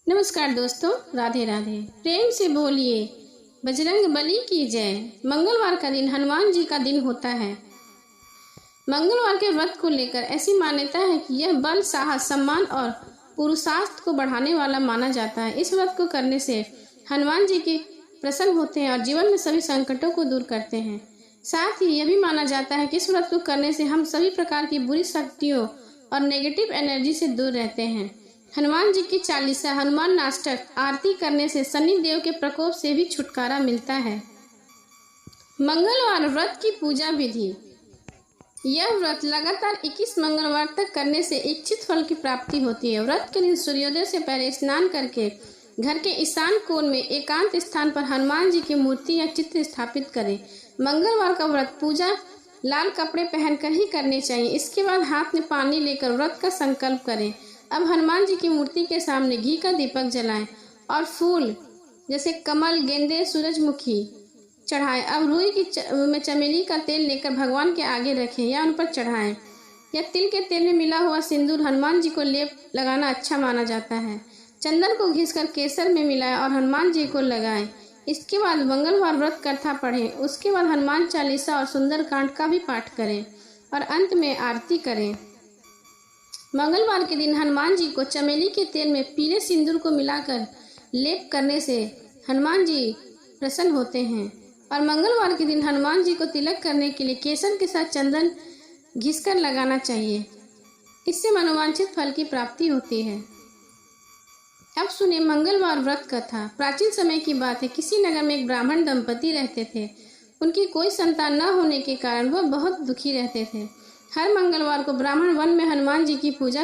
नमस्कार दोस्तों, राधे राधे। प्रेम से बोलिए बजरंग बली की जय। मंगलवार का दिन हनुमान जी का दिन होता है। मंगलवार के व्रत को लेकर ऐसी मान्यता है कि यह बल, साहस, सम्मान और पुरुषार्थ को बढ़ाने वाला माना जाता है। इस व्रत को करने से हनुमान जी की प्रसन्न होते हैं और जीवन में सभी संकटों को दूर करते हैं। साथ ही यह भी माना जाता है कि इस व्रत को करने से हम सभी प्रकार की बुरी शक्तियों और नेगेटिव एनर्जी से दूर रहते हैं। हनुमान जी की चालीसा हनुमान नाष्टक आरती करने से शनि देव के प्रकोप से भी छुटकारा मिलता है। मंगलवार व्रत की पूजा विधि। यह व्रत लगातार 21 मंगलवार तक करने से इच्छित फल की प्राप्ति होती है। व्रत के दिन सूर्योदय से पहले स्नान करके घर के ईशान कोण में एकांत स्थान पर हनुमान जी की मूर्ति या चित्र स्थापित करें। मंगलवार का व्रत पूजा लाल कपड़े पहनकर ही करने चाहिए। इसके बाद हाथ में पानी लेकर व्रत का संकल्प करें। अब हनुमान जी की मूर्ति के सामने घी का दीपक जलाएं और फूल जैसे कमल, गेंदे, सूरजमुखी चढ़ाएं। अब रुई में चमेली का तेल लेकर भगवान के आगे रखें या उन पर चढ़ाएं। या तिल के तेल में मिला हुआ सिंदूर हनुमान जी को लेप लगाना अच्छा माना जाता है। चंदन को घिसकर केसर में मिलाएं और हनुमान जी को लगाएं। इसके बाद मंगलवार व्रत कथा पढ़ें। उसके बाद हनुमान चालीसा और सुंदरकांड का भी पाठ करें और अंत में आरती करें। मंगलवार के दिन हनुमान जी को चमेली के तेल में पीले सिंदूर को मिलाकर लेप करने से हनुमान जी प्रसन्न होते हैं। और मंगलवार के दिन हनुमान जी को तिलक करने के लिए केसर के साथ चंदन घिसकर लगाना चाहिए। इससे मनोवांछित फल की प्राप्ति होती है। अब सुने मंगलवार व्रत कथा। प्राचीन समय की बात है। किसी नगर में एक ब्राह्मण दंपति रहते थे। उनकी कोई संतान न होने के कारण वह बहुत दुखी रहते थे। हर मंगलवार को ब्राह्मण वन में हनुमान जी की पूजा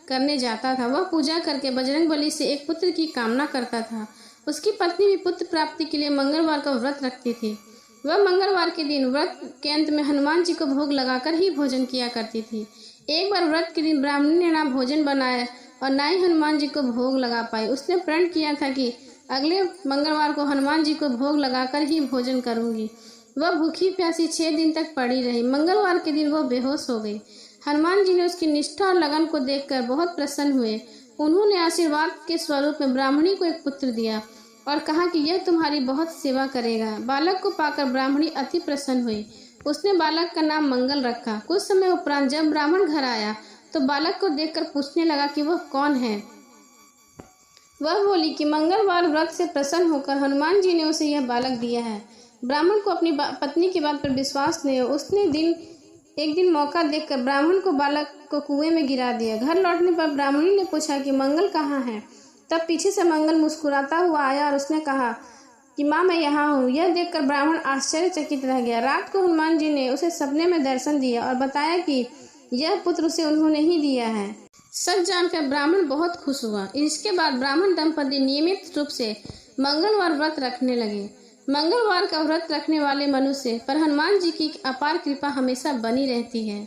करने जाता था। वह पूजा करके बजरंग बली से एक पुत्र की कामना करता था। उसकी पत्नी भी पुत्र प्राप्ति के लिए मंगलवार का व्रत रखती थी। वह मंगलवार के दिन व्रत के अंत में हनुमान जी को भोग लगाकर ही भोजन किया करती थी। एक बार व्रत के दिन ब्राह्मणी ने ना भोजन बनाया और ना ही हनुमान जी को भोग लगा पाई। उसने प्रण किया था कि अगले मंगलवार को हनुमान जी को भोग लगाकर ही भोजन करूंगी। वह भूखी प्यासी 6 दिन तक पड़ी रही। मंगलवार के दिन वह बेहोश हो गई। हनुमान जी ने उसकी निष्ठा और लगन को देखकर बहुत प्रसन्न हुए। उन्होंने आशीर्वाद के स्वरूप में ब्राह्मणी को एक पुत्र दिया और कहा कि यह तुम्हारी बहुत सेवा करेगा। बालक को पाकर ब्राह्मणी अति प्रसन्न हुई। उसने बालक का नाम मंगल रखा। कुछ समय उपरांत जब ब्राह्मण घर आया तो बालक को देखकर पूछने लगा कि वह कौन है। वह बोली कि मंगलवार व्रत से प्रसन्न होकर हनुमान जी ने उसे यह बालक दिया है। ब्राह्मण को अपनी पत्नी की बात पर विश्वास नहीं हुआ। उसने एक दिन मौका देखकर ब्राह्मण को बालक को कुएं में गिरा दिया। घर लौटने पर ब्राह्मणी ने पूछा कि मंगल कहाँ है। तब पीछे से मंगल मुस्कुराता हुआ आया और उसने कहा कि माँ, मैं यहाँ हूँ। यह देखकर ब्राह्मण आश्चर्यचकित रह गया। रात को हनुमान जी ने उसे सपने में दर्शन दिया और बताया कि यह पुत्र उसे उन्होंने ही दिया है। सच जानकर ब्राह्मण बहुत खुश हुआ। इसके बाद ब्राह्मण दंपति नियमित रूप से मंगलवार व्रत रखने लगे। मंगलवार का व्रत रखने वाले मनुष्य पर हनुमान जी की अपार कृपा हमेशा बनी रहती है।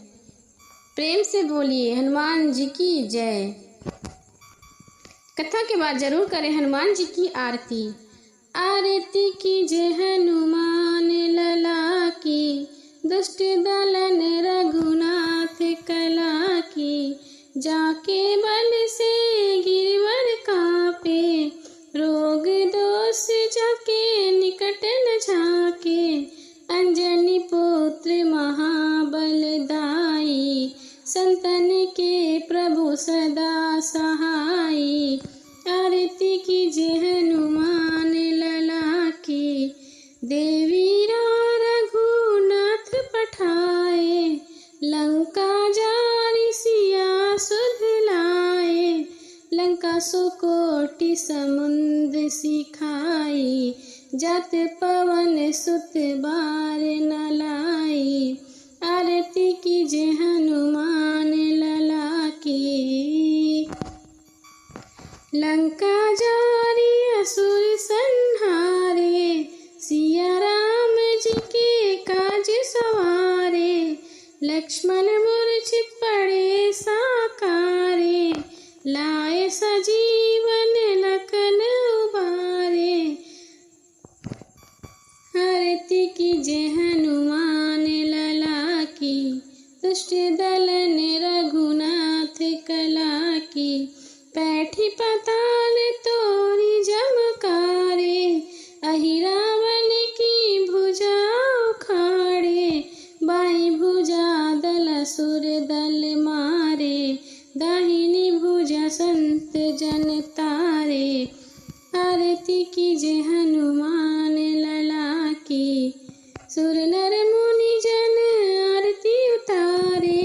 प्रेम से बोलिए हनुमान जी की जय। कथा के बाद जरूर करें हनुमान जी की आरती। आरती की जय हनुमान लला की, दुष्ट दलन रघुनाथ कला की। जाके बल से गिरवर कापे, रोग दोष जाके निकट न झाके। अंजनी पुत्र महाबलदाई, संतन के प्रभु सदा सहाई। आरती की जय हनुमान लला की, देवी रघुनाथ पठाए। लंका जारी सिया सुध लाए, लंका सुकोटि समुद्र सिखाई। जात पवन सुत बार न लाई। आरती की जय हनुमान लला की। लंका जारी असुर संहारे, सिया राम जी के काज सवारे। लक्ष्मण मूर्छित पड़े साकारे, लाए सजीवन लखन उबारे। आरती की जय हनुमान लला की, दुष्ट दलन रघुनाथ कला की। बैठी पाताल तो उतारे। आरती कीजे हनुमान लला की, सुर नर मुनि जन आरती उतारे।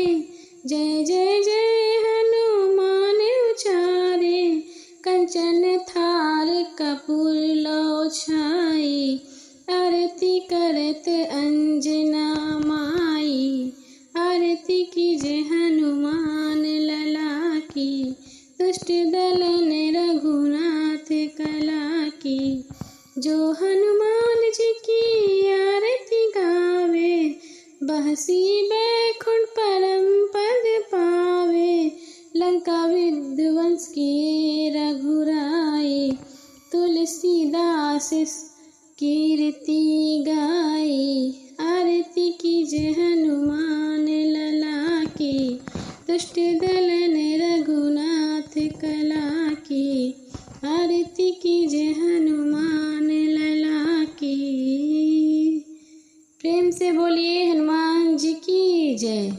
जय जय जय हनुमान उचारे, कंचन थाल कपूर लो छाई। आरती करत अंजना माई, आरती कीजे हनुमान लला की। दुष्ट दलन रघुनाथ कला की, जो हनुमान जी की आरती गावे। बहसी बैकुंठ परम पद पावे, लंका विध्वंस किए रघुराई। तुलसीदास कीर्ति गाई, आरती कीजे हनुमान लला की। दुष्ट दलन रघुनाथ कला की, आरती कीजे हनुमान लला की। प्रेम से बोलिए हनुमान जी की जय।